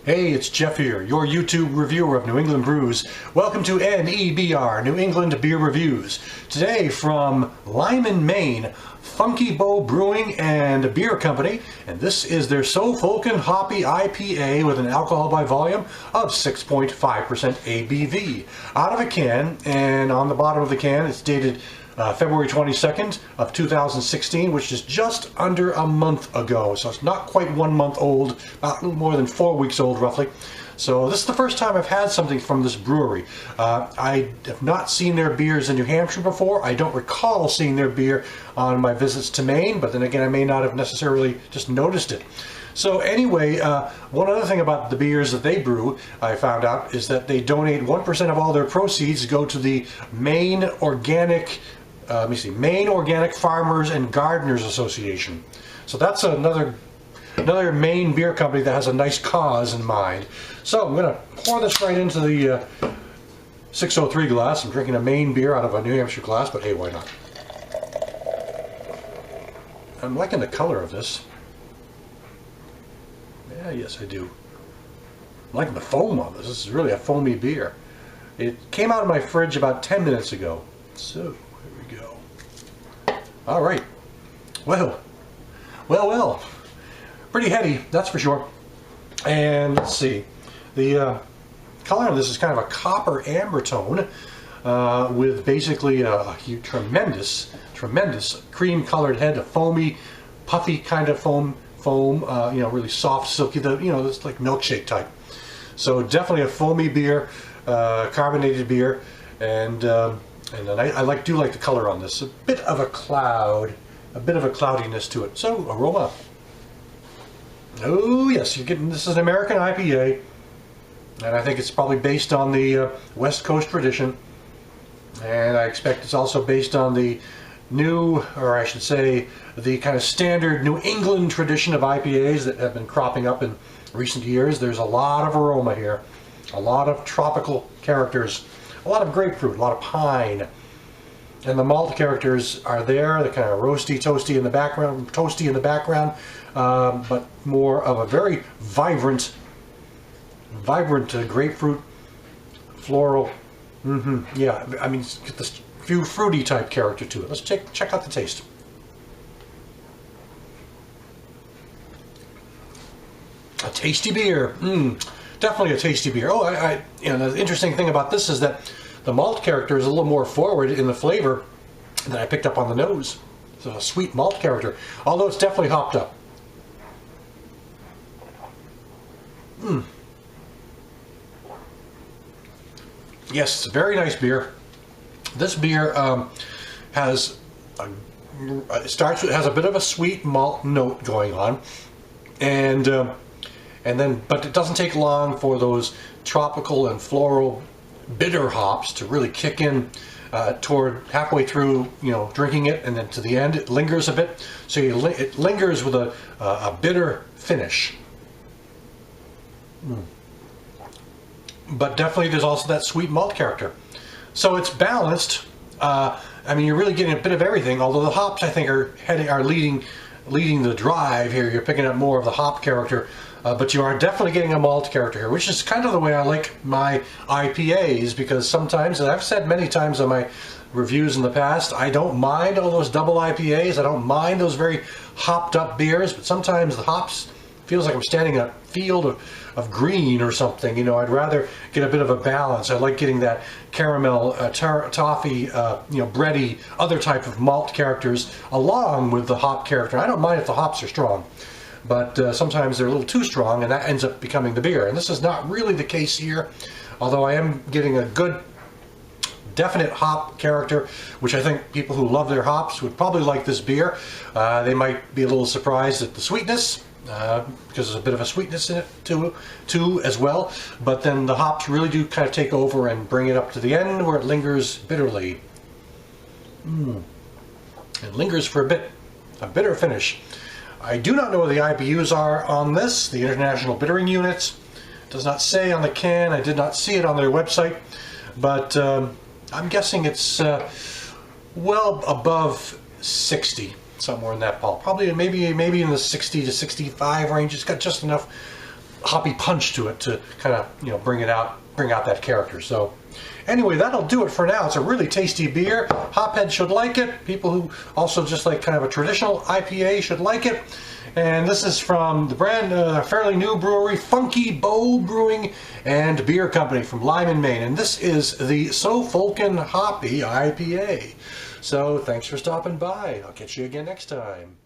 Hey, it's Jeff here, your YouTube reviewer of New England brews. Welcome to NEBR, New England Beer Reviews. Today from Lyman, Maine, Funky Bow Brewing and Beer Company, and this is their Folkin Hoppy IPA with an alcohol by volume of 6.5% ABV. Out of a can, and on the bottom of the can it's dated February 22nd of 2016, which is just under a month ago. So it's not quite 1 month old, about a little more than 4 weeks old roughly. So this is the first time I've had something from this brewery. I have not seen their beers in New Hampshire before. I don't recall seeing their beer on my visits to Maine, but then again I may not have necessarily just noticed it. So anyway, one other thing about the beers that they brew, I found out, is that they donate 1% of all their proceeds go to the Maine Organic Maine Organic Farmers and Gardeners Association. So that's another Maine beer company that has a nice cause in mind. So I'm going to pour this right into the 603 glass. I'm drinking a Maine beer out of a New Hampshire glass, but hey, why not? I'm liking the color of this. Yeah, yes I do. I'm liking the foam on this. This is really a foamy beer. It came out of my fridge about 10 minutes ago. So here we go. All right. Well. Pretty heady, that's for sure. And let's see. The color of this is kind of a copper amber tone with basically a tremendous cream colored head, a foamy, puffy kind of foam, really soft, silky, this like milkshake type. So definitely a foamy beer, carbonated beer, and I do like the color on this. A bit of a cloud, a bit of a cloudiness to it. So aroma. Oh yes, you're getting, this is an American IPA, and I think it's probably based on the West Coast tradition, and I expect it's also based on the new, or I should say, the kind of standard New England tradition of IPAs that have been cropping up in recent years. There's a lot of aroma here, a lot of tropical characters, a lot of grapefruit, a lot of pine, and the malt characters are there. They're kind of roasty, toasty in the background, but more of a very vibrant grapefruit, floral. Yeah, I mean, get this few fruity type character to it. Let's check out the taste. A tasty beer. Definitely a tasty beer. Oh, the interesting thing about this is that the malt character is a little more forward in the flavor than I picked up on the nose. It's a sweet malt character, although it's definitely hopped up. Yes, it's a very nice beer. This beer has a bit of a sweet malt note going on, and then but it doesn't take long for those tropical and floral bitter hops to really kick in toward halfway through, drinking it, and then to the end it lingers a bit. So it lingers with a bitter finish. But definitely there's also that sweet malt character. So it's balanced. I mean, you're really getting a bit of everything, although the hops I think are leading the drive here. You're picking up more of the hop character. But you are definitely getting a malt character here, which is kind of the way I like my IPAs, because sometimes, and I've said many times on my reviews in the past, I don't mind all those double IPAs, I don't mind those very hopped up beers, but sometimes the hops feels like I'm standing in a field of green or something. I'd rather get a bit of a balance. I like getting that caramel, toffee, bready, other type of malt characters along with the hop character. I don't mind if the hops are strong, but sometimes they're a little too strong, and that ends up becoming the beer. And this is not really the case here, although I am getting a good, definite hop character, which I think people who love their hops would probably like this beer. They might be a little surprised at the sweetness, because there's a bit of a sweetness in it too as well. But then the hops really do kind of take over and bring it up to the end where it lingers bitterly. It lingers for a bit, a bitter finish. I do not know what the IBUs are on this, the International Bittering Units. It does not say on the can. I did not see it on their website, but I'm guessing it's well above 60, somewhere in that ball. Probably maybe in the 60 to 65 range. It's got just enough hoppy punch to it to kind of, you know, bring out that character. So anyway, that'll do it for now. It's a really tasty beer. Hopheads should like it. People who also just like kind of a traditional IPA should like it. And this is from the brand, fairly new brewery, Funky Bow Brewing and Beer Company from Lyman, Maine. And this is the Folkin Hoppy IPA. So thanks for stopping by. I'll catch you again next time.